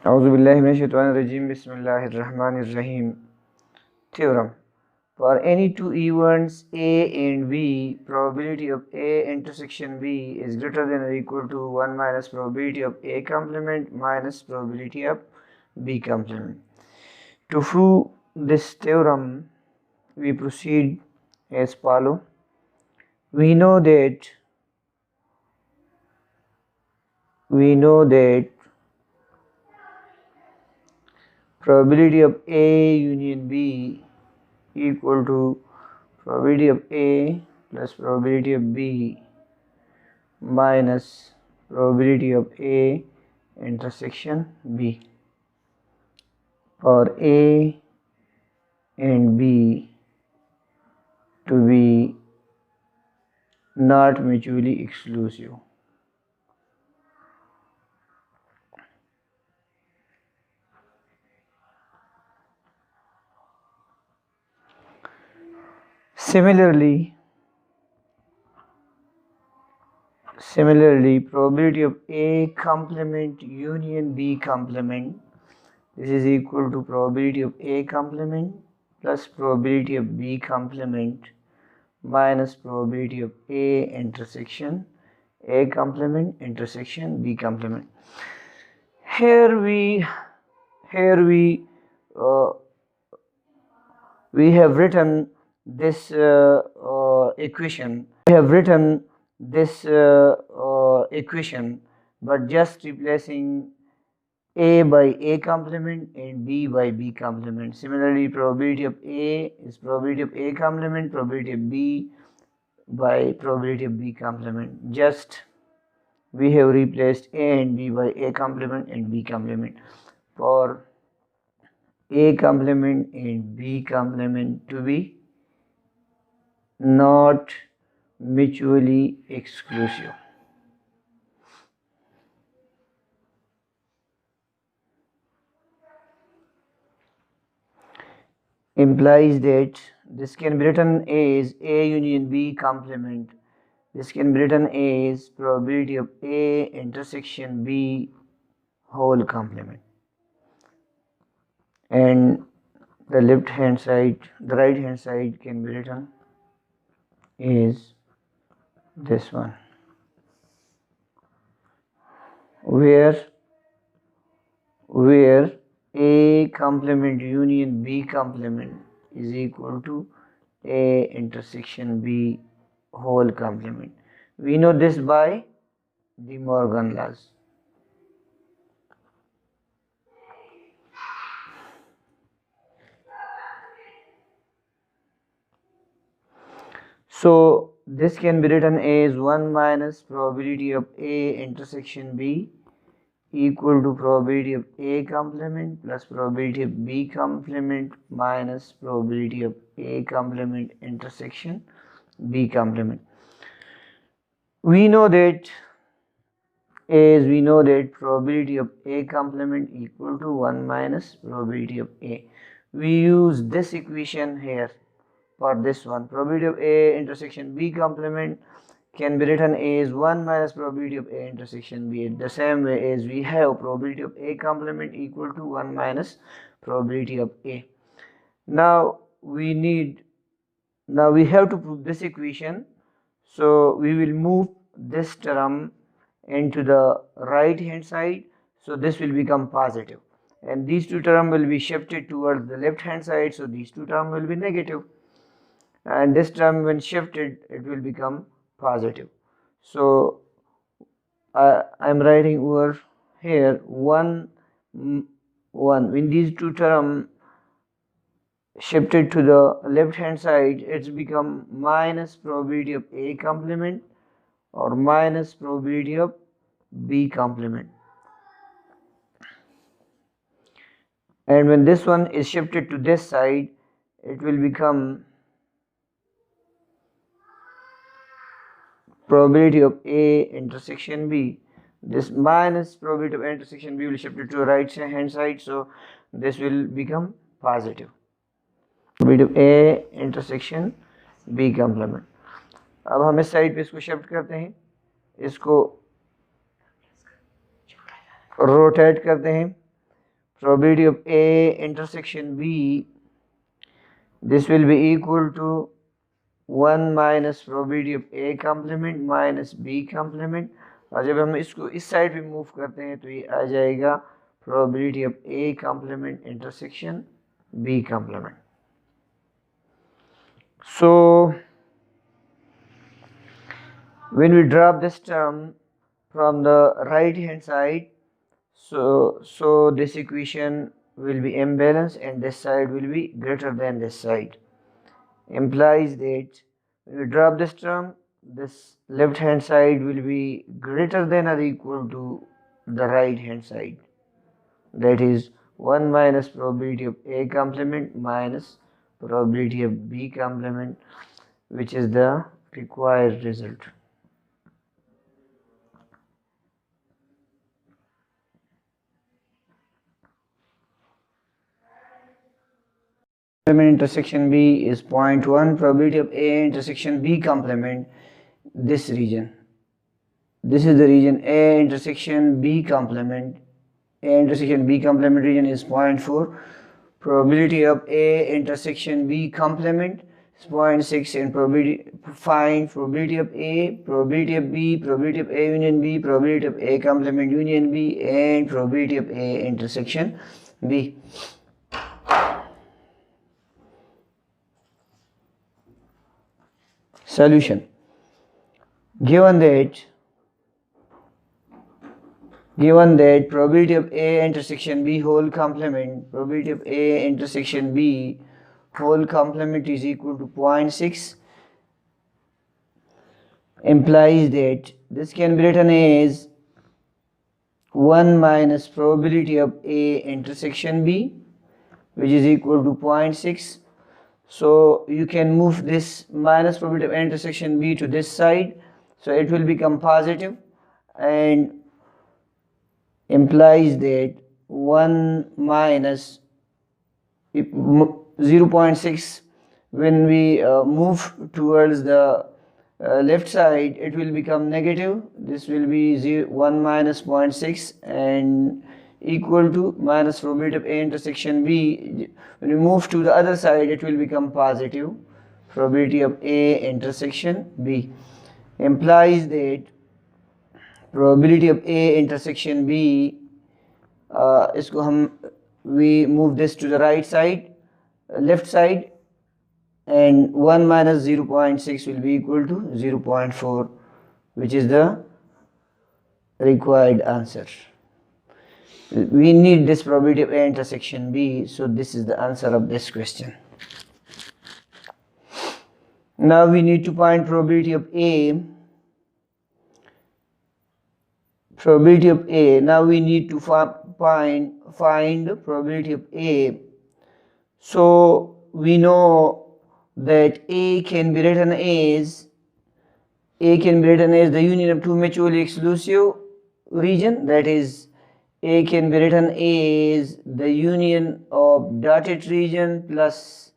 Auzubillahiminash-shaytanir-rajim. Bismillahir-rahmanir-rahim. Theorem. For any two events A and B, probability of A intersection B is greater than or equal to 1 minus probability of A complement minus probability of B complement. To prove this theorem, we proceed as follows. We know that probability of A union B equal to probability of A plus probability of B minus probability of A intersection B, for A and B to be not mutually exclusive. Similarly, probability of A complement union B complement, this is equal to probability of A complement plus probability of B complement minus probability of A intersection A complement intersection B complement. Here we have written this equation. But just replacing A by A complement and B by B complement. Similarly, probability of A is probability of A complement, probability of B by probability of B complement. Just we have replaced A and B by A complement and B complement. For A complement and B complement to be not mutually exclusive. Implies that this can be written as A union B complement. This can be written as probability of A intersection B whole complement. And the right hand side can be written is this one, where A complement union B complement is equal to A intersection B whole complement. We know this by De Morgan laws. So this can be written as 1 minus probability of A intersection B equal to probability of A complement plus probability of B complement minus probability of A complement intersection B complement. We know that probability of A complement equal to 1 minus probability of A. We use this equation here for this one. Probability of A intersection B complement can be written as 1 minus probability of A intersection B, the same way as we have probability of A complement equal to 1 minus probability of A. Now we have to prove this equation, so we will move this term into the right hand side, so this will become positive, and these two terms will be shifted towards the left hand side, so these two terms will be negative, and this term when shifted it will become positive. So I am writing over here 1 when these two terms shifted to the left hand side, it's become minus probability of A complement or minus probability of B complement, and when this one is shifted to this side, it will become probability of A intersection B. This minus probability of A intersection B will shift it to the right hand side, so this will become positive. Probability of A intersection B complement. अब हम इस side पे इसको shift करते हैं, इसको rotate करते हैं, probability of A intersection B, this will be equal to 1 minus probability of A complement minus B complement, और जब हम इसको इस साइड पे मूव करते हैं तो ये आ जाएगा probability of A complement intersection B complement. So when we drop this term from the right hand side, so this equation will be imbalanced and this side will be greater than this side, implies that when we drop this term, this left hand side will be greater than or equal to the right hand side, that is 1 minus probability of A complement minus probability of B complement, which is the required result. Complement intersection B is 0.1, probability of A intersection B complement, this region. This is the region A intersection B complement. A intersection B complement region is 0.4. Probability of A intersection B complement is 0.6, and probability, find probability of A, probability of B, probability of A union B, probability of A complement union B, and probability of A intersection B. Solution. Given that probability of A intersection B whole complement, probability of A intersection B whole complement is equal to 0.6, implies that this can be written as 1 minus probability of A intersection B, which is equal to 0.6. So you can move this minus probability of A intersection B to this side, so it will become positive, and implies that 1 minus 0.6, when we move towards the left side, it will become negative. This will be 1 minus 0.6 and equal to minus probability of A intersection B. When we move to the other side, it will become positive probability of A intersection B, implies that probability of A intersection B, इसको हम we move this to the right side, left side, and 1 minus 0.6 will be equal to 0.4, which is the required answer. We need this probability of A intersection B, so this is the answer of this question. Now we need to find probability of A. Probability of A. Now we need to find probability of A. So we know that A can be written as the union of two mutually exclusive region, that is A can be written as the union of dotted region plus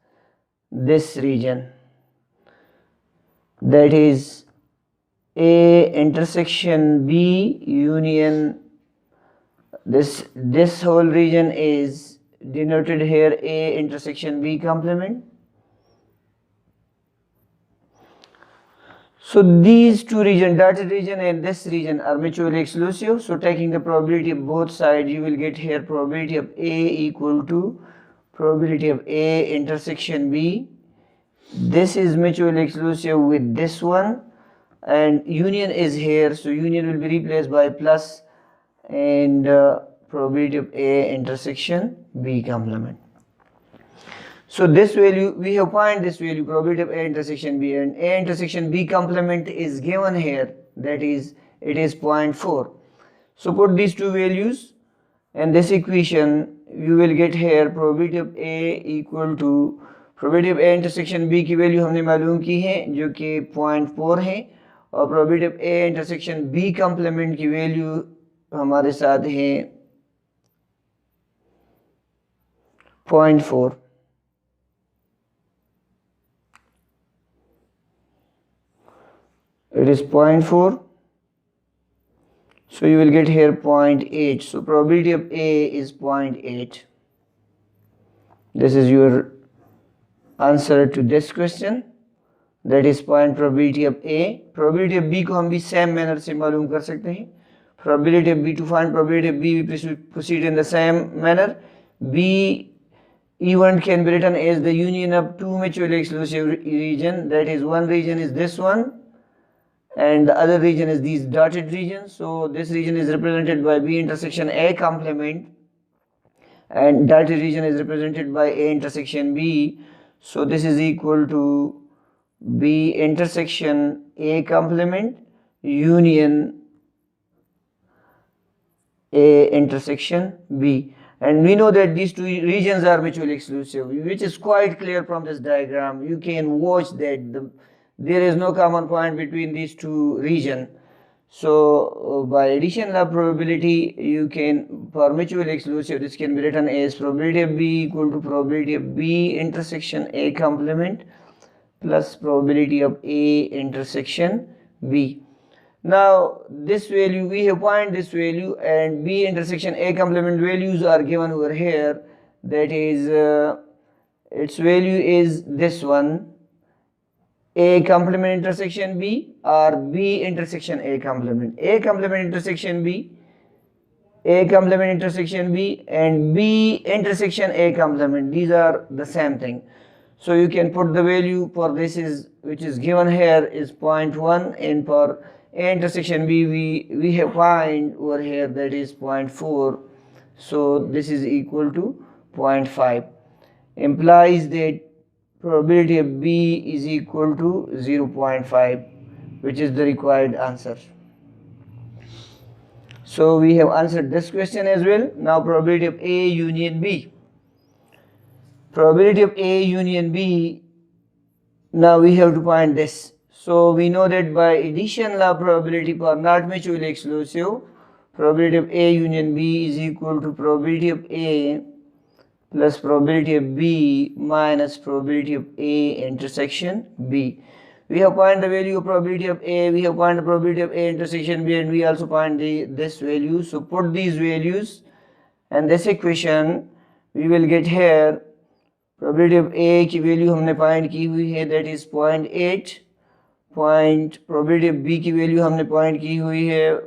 this region, that is A intersection B union, this whole region is denoted here A intersection B complement. So these two regions, dotted region and this region, are mutually exclusive. So taking the probability of both sides, you will get here probability of A equal to probability of A intersection B. This is mutually exclusive with this one, and union is here, so union will be replaced by plus, and probability of A intersection B complement. So this value, we have find this value, probability of A intersection B, and A intersection B complement is given here, that is, it is 0.4. So put these two values and this equation, you will get here probability of A equal to probability of A intersection B की value हमने मालूम की है जो कि 0.4 है, और probability of A intersection B complement की वैल्यू हमारे साथ है 0.4. It is 0.4. So you will get here 0.8. So probability of A is 0.8. This is your answer to this question. That is point probability of A. Probability of B को हम भी same manner से मालूम कर सकते हैं. Probability of B, to find probability of B, we proceed in the same manner. B event can be written as the union of two mutually exclusive regions. That is, one region is this one and the other region is these dotted regions. So this region is represented by B intersection A complement and dotted region is represented by A intersection B. So this is equal to B intersection A complement union A intersection B. And we know that these two regions are mutually exclusive, which is quite clear from this diagram. You can watch that there is no common point between these two regions. So by addition of probability, you can, for mutually exclusive, this can be written as probability of B equal to probability of B intersection A complement plus probability of A intersection B. Now this value, we have find this value, and B intersection A complement values are given over here. That is, its value is this one, A complement intersection B, or B intersection A complement. A complement intersection B, A complement intersection B, and B intersection A complement. These are the same thing. So you can put the value for this is, which is given here, is 0.1, and for A intersection B we have find over here that is 0.4. So this is equal to 0.5. Implies that probability of B is equal to 0.5, which is the required answer. So we have answered this question as well. Now probability of A union B. Probability of A union B, now we have to find this. So we know that by addition law probability for not mutually exclusive, probability of A union B is equal to probability of A plus probability of B minus probability of A intersection B. We have find the value of probability of A, we have find the probability of A intersection B, and we also find this value. So put these values and this equation, we will get here probability of A की value हमने find की हुई है, that is 0.8. Probability of B की value हमने find की हुई है,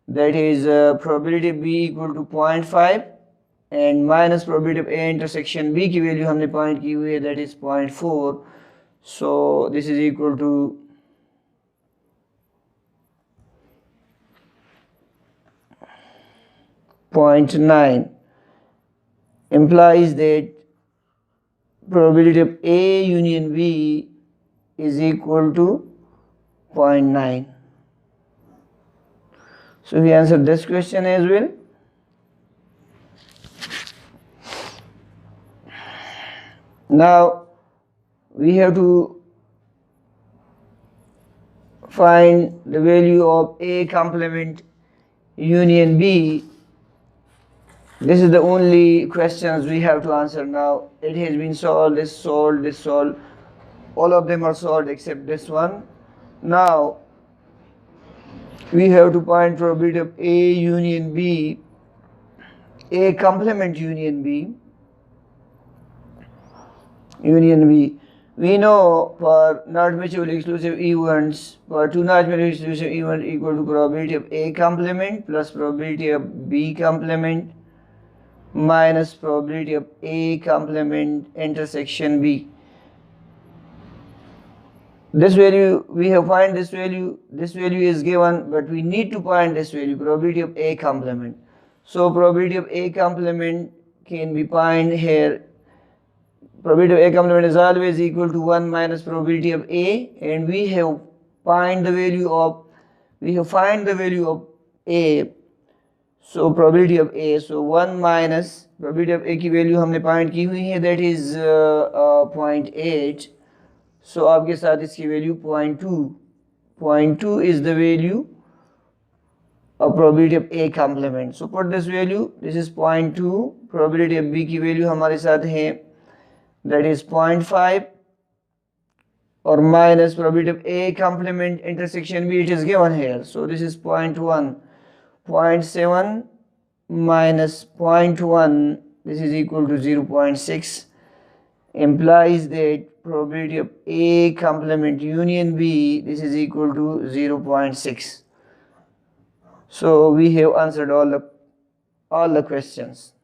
that is probability of B equal to 0.5, and minus probability of A intersection B की value हमने find की हुई है, that is 0.4. So this is equal to 0.9. Implies that probability of A union B is equal to 0.9. So we answered this question as well. Now we have to find the value of A complement union B. This is the only questions we have to answer now. It has been solved, this solved, this solved. All of them are solved except this one. Now we have to find probability of A union B, A complement union B. We know for not mutually exclusive events, for two not mutually exclusive events equal to probability of A complement plus probability of B complement minus probability of A complement intersection B. This value, we have find this value is given, but we need to find this value, probability of A complement. So probability of A complement can be find here. Probability of A complement is always equal to 1 minus probability of A, and we have find the value of A. So probability of A, so 1 minus probability of A की value हमने find की हुई है, that is 0.8. So आपके साथ इसकी value 0.2. 0.2 is the value of probability of A complement. So put this value, this is 0.2. Probability of B की value हमारे साथ है, that is 0.5, or minus probability of A complement intersection B, it is given here. So this is 0.1. 0.7 minus 0.1, this is equal to 0.6, implies that probability of A complement union B, this is equal to 0.6. So we have answered all the questions.